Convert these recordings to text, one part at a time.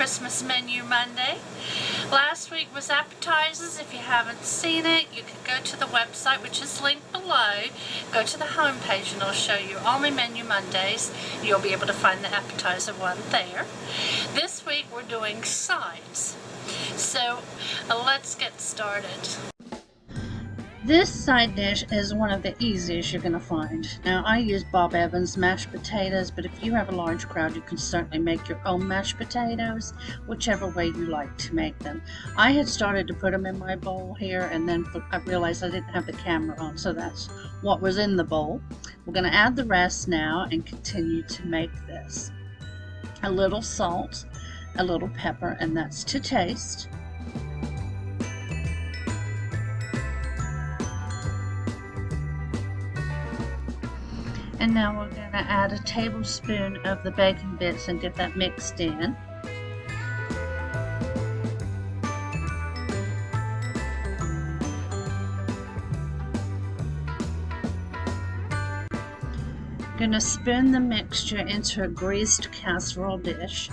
Christmas Menu Monday. Last week was appetizers. If you haven't seen it, you can go to the website, which is linked below. Go to the home page and it'll show you all my Menu Mondays. You'll be able to find the appetizer one there. This week we're doing sides. So let's get started. This side dish is one of the easiest you're going to find. Now, I use Bob Evans mashed potatoes, but if you have a large crowd, you can certainly make your own mashed potatoes, whichever way you like to make them. I had started to put them in my bowl here, and then I realized I didn't have the camera on, so that's what was in the bowl. We're going to add the rest now and continue to make this. A little salt, a little pepper, and that's to taste. And now we're going to add a tablespoon of the bacon bits and get that mixed in. Going to spoon the mixture into a greased casserole dish,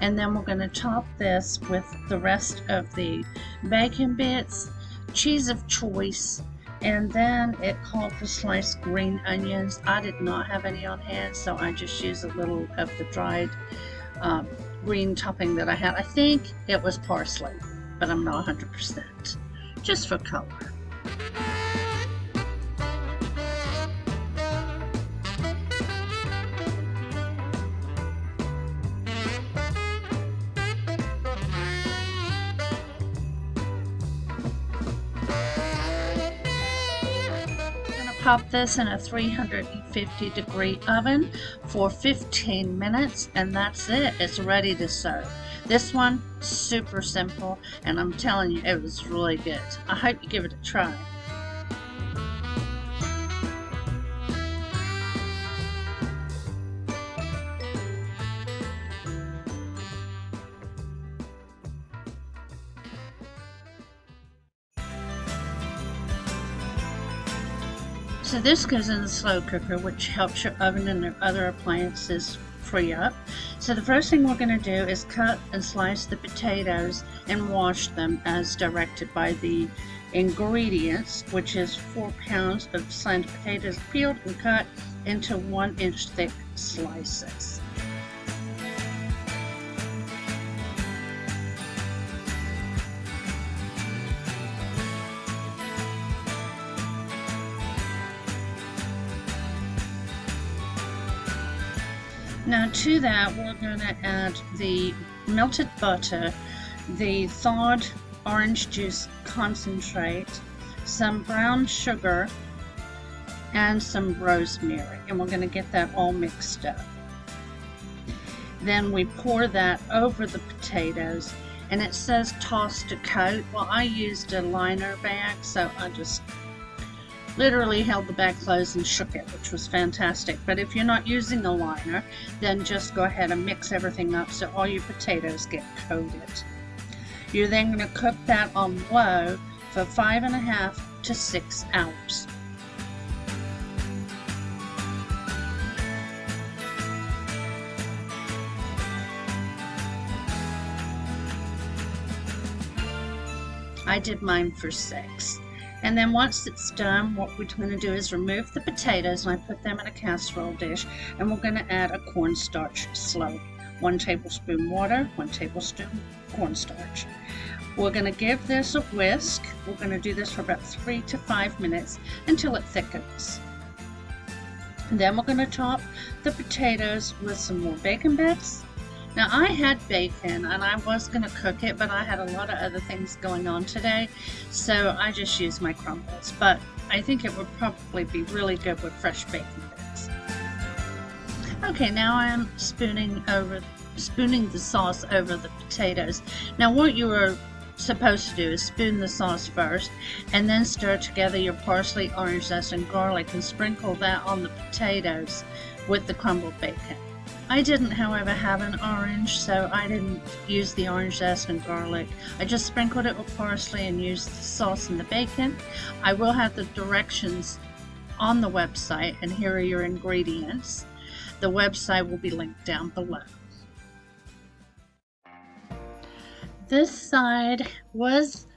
and then we're going to top this with the rest of the bacon bits, cheese of choice, and then it called for sliced green onions. I did not have any on hand, so I just used a little of the dried green topping that I had. I think it was parsley, but I'm not 100%, just for color. Pop this in a 350-degree oven for 15 minutes, and that's it. It's ready to serve. This one, super simple, and I'm telling you, it was really good. I hope you give it a try. So this goes in the slow cooker, which helps your oven and your other appliances free up. So the first thing we're going to do is cut and slice the potatoes and wash them as directed by the ingredients, which is 4 pounds of sliced potatoes peeled and cut into 1-inch thick slices. Now to that, we're going to add the melted butter, the thawed orange juice concentrate, some brown sugar, and some rosemary, and we're going to get that all mixed up. Then we pour that over the potatoes, and it says toss to coat. Well, I used a liner bag, so I just literally held the bag closed and shook it, which was fantastic. But if you're not using a liner, then just go ahead and mix everything up so all your potatoes get coated. You're then going to cook that on low for 5.5 to 6 hours. I did mine for 6. And then once it's done, what we're going to do is remove the potatoes, and I put them in a casserole dish, and we're going to add a cornstarch slurry. 1 tablespoon water, 1 tablespoon cornstarch. We're going to give this a whisk. We're going to do this for about 3 to 5 minutes until it thickens. And then we're going to top the potatoes with some more bacon bits. Now, I had bacon and I was going to cook it, but I had a lot of other things going on today, so I just used my crumbles. But I think it would probably be really good with fresh bacon bits. Okay, now I'm spooning the sauce over the potatoes. Now, what you are supposed to do is spoon the sauce first, and then stir together your parsley, orange zest, and garlic, and sprinkle that on the potatoes with the crumbled bacon. I didn't, however, have an orange, so I didn't use the orange zest and garlic. I just sprinkled it with parsley and used the sauce and the bacon. I will have the directions on the website, and here are your ingredients. The website will be linked down below. This side was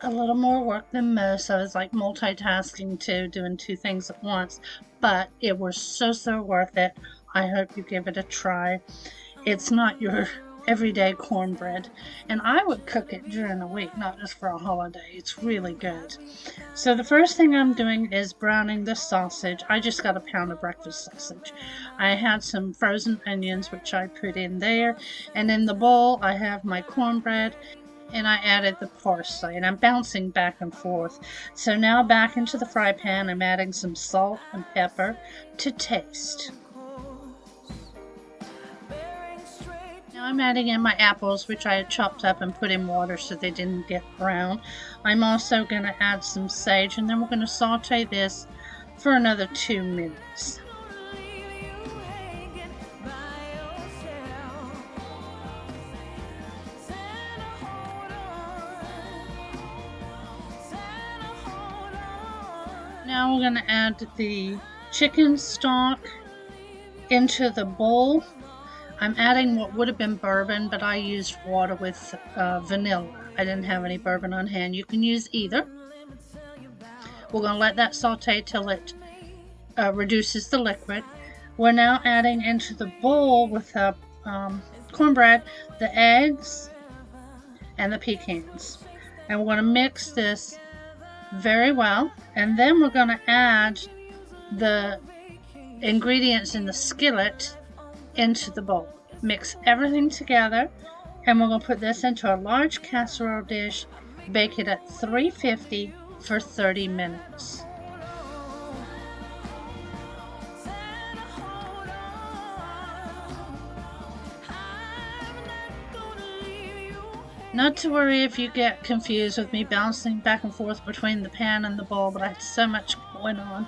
a little more work than most. I was like multitasking too, doing two things at once, but it was so worth it. I hope you give it a try. It's not your everyday cornbread, and I would cook it during the week, not just for a holiday. It's really good. So the first thing I'm doing is browning the sausage. I just got a pound of breakfast sausage. I had some frozen onions, which I put in there, and in the bowl I have my cornbread, and I added the parsley, and I'm bouncing back and forth. So now back into the fry pan, I'm adding some salt and pepper to taste. Now I'm adding in my apples, which I had chopped up and put in water so they didn't get brown. I'm also going to add some sage, and then we're going to saute this for another 2 minutes. Now we're going to add the chicken stock into the bowl. I'm adding what would have been bourbon, but I used water with vanilla. I didn't have any bourbon on hand. You can use either. We're going to let that saute till it reduces the liquid. We're now adding into the bowl with the cornbread, the eggs, and the pecans. And we're going to mix this very well. And then we're going to add the ingredients in the skillet into the bowl. Mix everything together, and we're going to put this into a large casserole dish, bake it at 350 for 30 minutes. Not to worry if you get confused with me bouncing back and forth between the pan and the bowl, but I had so much going on.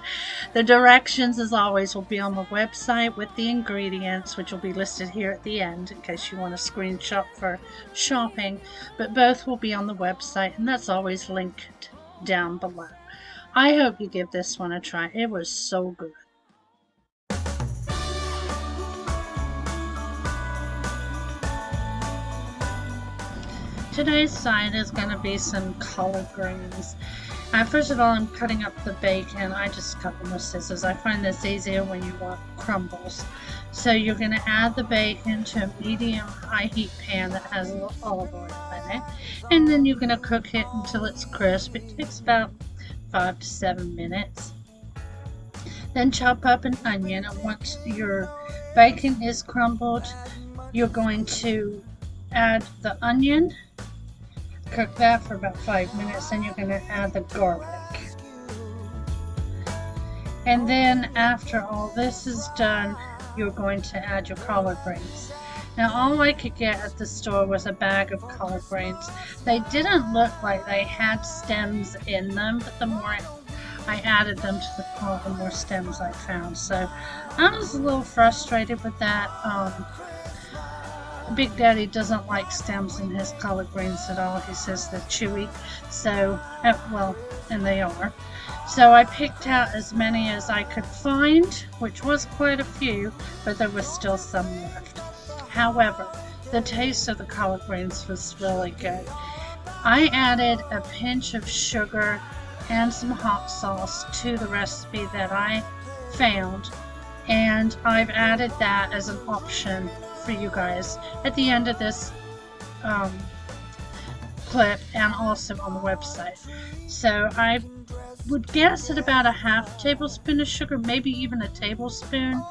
The directions, as always, will be on the website with the ingredients, which will be listed here at the end in case you want to screenshot for shopping, but both will be on the website, and that's always linked down below. I hope you give this one a try. It was so good. Today's side is going to be some collard greens. First of all, I'm cutting up the bacon. I just cut them with scissors. I find this easier when you want crumbles. So you're going to add the bacon to a medium-high heat pan that has a little olive oil in it. And then you're going to cook it until it's crisp. It takes about 5 to 7 minutes. Then chop up an onion, and once your bacon is crumbled, you're going to add the onion. Cook that for about 5 minutes, then you're going to add the garlic. And then after all this is done, you're going to add your collard greens. Now all I could get at the store was a bag of collard greens. They didn't look like they had stems in them, but the more I added them to the pot, the more stems I found. So I was a little frustrated with that. Big Daddy doesn't like stems in his collard greens at all. He says they're chewy. So, well, and they are. So I picked out as many as I could find, which was quite a few, but there was still some left. However, the taste of the collard greens was really good. I added a pinch of sugar and some hot sauce to the recipe that I found, and I've added that as an option for you guys at the end of this clip and also on the website. So I would guess at about a half tablespoon of sugar, maybe even a tablespoon.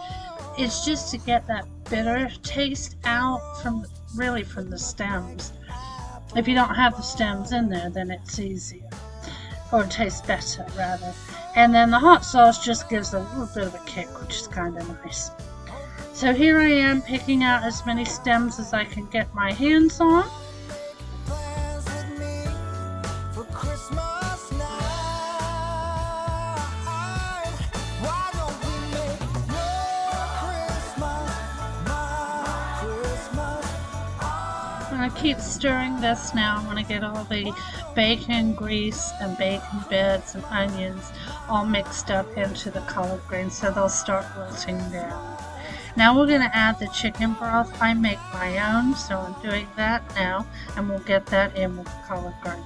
It's just to get that bitter taste out from the stems. If you don't have the stems in there, then it's easier, or it tastes better rather. And then the hot sauce just gives a little bit of a kick, which is kind of nice. So here I am picking out as many stems as I can get my hands on. And I keep stirring this now. I want to get all the bacon grease and bacon bits and onions all mixed up into the collard greens so they'll start wilting down. Now we're going to add the chicken broth. I make my own, so I'm doing that now, and we'll get that in with the collard greens.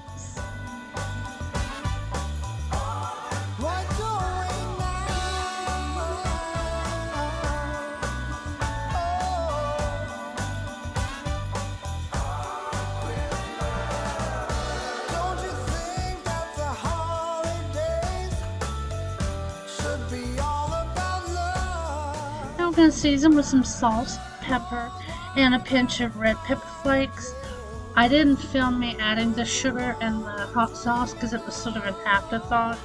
Now we're going to season with some salt, pepper, and a pinch of red pepper flakes. I didn't film me adding the sugar and the hot sauce because it was sort of an afterthought,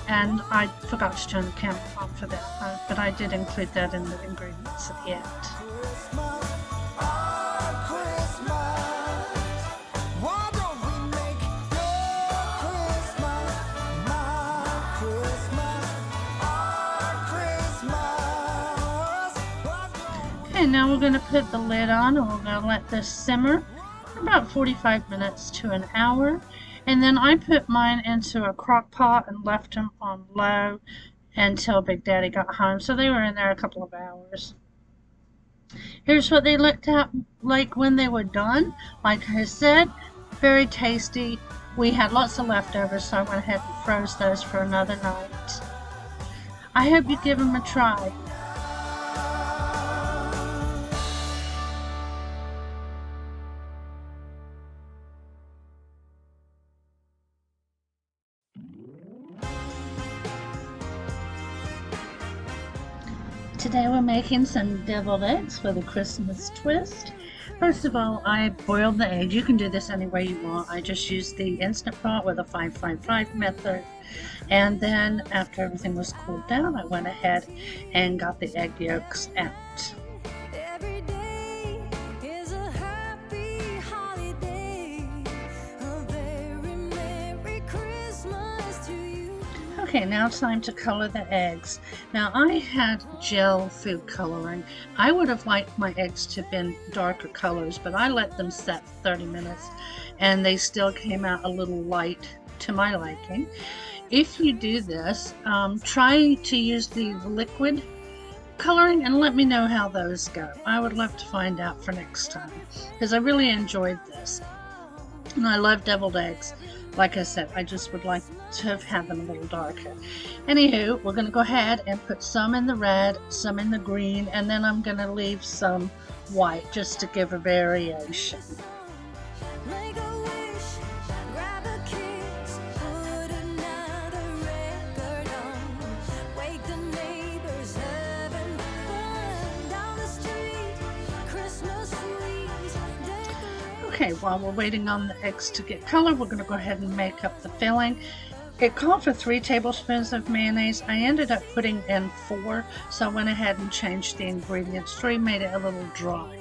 and I forgot to turn the camera off for that, but I did include that in the ingredients at the end. Okay, now we're going to put the lid on and we're going to let this simmer for about 45 minutes to an hour. And then I put mine into a crock pot and left them on low until Big Daddy got home. So they were in there a couple of hours. Here's what they looked like when they were done. Like I said, very tasty. We had lots of leftovers, so I went ahead and froze those for another night. I hope you give them a try. Today we're making some deviled eggs for the Christmas twist. First of all, I boiled the eggs. You can do this any way you want. I just used the Instant Pot with a 555 method. And then after everything was cooled down, I went ahead and got the egg yolks out. Okay, now it's time to color the eggs. Now I had gel food coloring. I would have liked my eggs to have been darker colors, but I let them set 30 minutes and they still came out a little light to my liking. If you do this, try to use the liquid coloring and let me know how those go. I would love to find out for next time because I really enjoyed this. And I love deviled eggs. Like I said, I just would like to have had them a little darker. Anywho, we're going to go ahead and put some in the red, some in the green, and then I'm going to leave some white just to give a variation. Okay, while we're waiting on the eggs to get color, we're going to go ahead and make up the filling. It called for 3 tablespoons of mayonnaise. I ended up putting in 4, so I went ahead and changed the ingredients. 3 made it a little dry.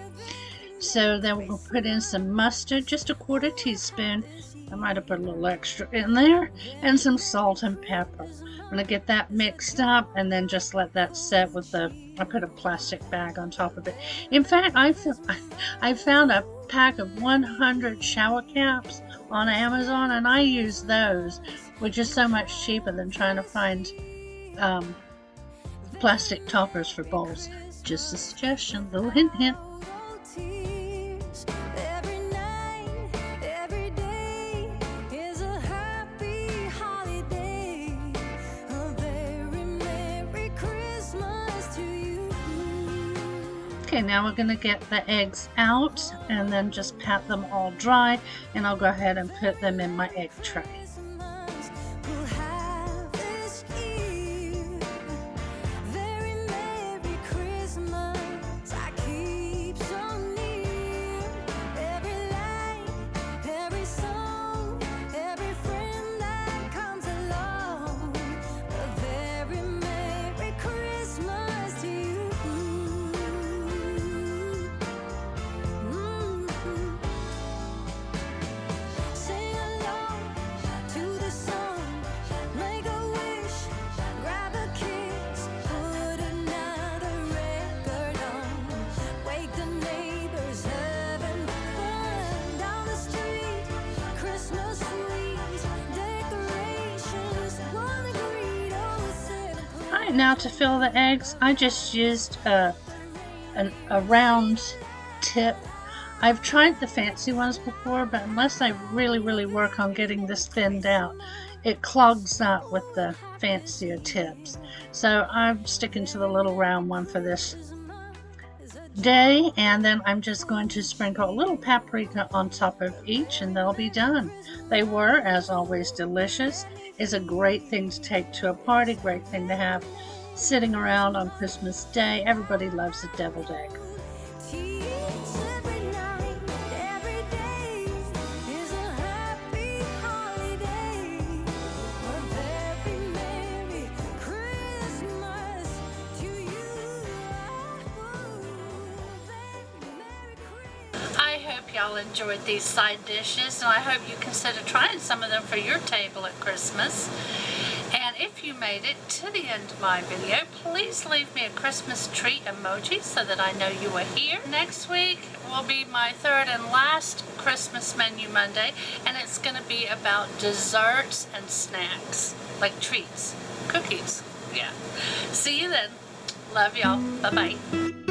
So then we'll put in some mustard, just a 1/4 teaspoon. I might have put a little extra in there, and some salt and pepper. I'm going to get that mixed up and then just let that set with I put a plastic bag on top of it. In fact, I found a pack of 100 shower caps on Amazon, and I use those, which is so much cheaper than trying to find plastic toppers for bowls. Just a suggestion, little hint. Okay, now we're going to get the eggs out and then just pat them all dry, and I'll go ahead and put them in my egg tray. Now to fill the eggs, I just used a a round tip. I've tried the fancy ones before, but unless I really work on getting this thinned out, it clogs up with the fancier tips. So I'm sticking to the little round one for this day, and then I'm just going to sprinkle a little paprika on top of each, and they'll be done. They were, as always, delicious. It's a great thing to take to a party, great thing to have sitting around on Christmas Day. Everybody loves a deviled egg. Y'all enjoyed these side dishes, and I hope you consider trying some of them for your table at Christmas. And if you made it to the end of my video, please leave me a Christmas treat emoji so that I know you were here. Next week will be my third and last Christmas menu Monday, and it's going to be about desserts and snacks, like treats, cookies. Yeah. See you then. Love y'all. Bye-bye.